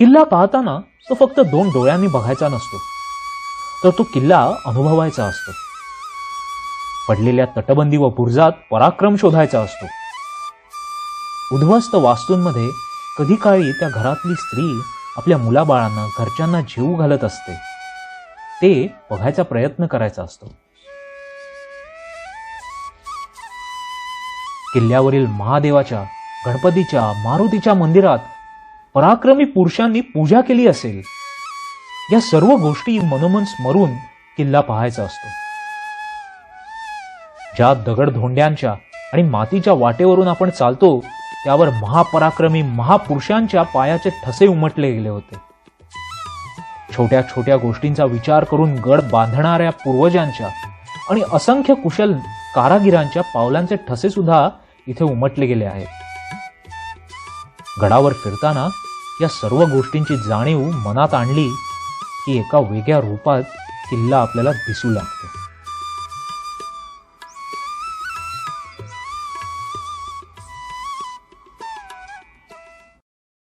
किल्ला पाहताना तो फक्त 2 डोळ्यांनी बघायचा नसतो, तर तो किल्ला अनुभवायचा असतो. पडलेल्या तटबंदी व बुरुजात पराक्रम शोधायचा असतो. उद्ध्वस्त वास्तूंमध्ये कधी काळी त्या घरातली स्त्री आपल्या मुलाबाळांना, घरच्यांना जीव घालत असते, ते बघायचा प्रयत्न करायचा असतो. किल्ल्यावरील महादेवाच्या, गणपतीच्या, मारुतीच्या मंदिरात पराक्रमी पुरुषांनी पूजा केली असेल, या सर्व गोष्टी मनोमन स्मरून किल्ला पाहायचा असतो. ज्या दगडधोंड्यांच्या आणि मातीच्या वाटेवरून आपण चालतो, त्यावर महापराक्रमी महापुरुषांच्या पायाचे ठसे उमटले गेले होते. छोट्या छोट्या गोष्टींचा विचार करून गड बांधणाऱ्या पूर्वजांच्या आणि असंख्य कुशल कारागिरांच्या पावलांचे ठसे सुद्धा इथे उमटले गेले आहेत. गडावर फिरताना या सर्व गोष्टींची जाणीव मनात आणली की एका वेगळ्या रूपात किल्ला आपल्याला दिसू लागतो.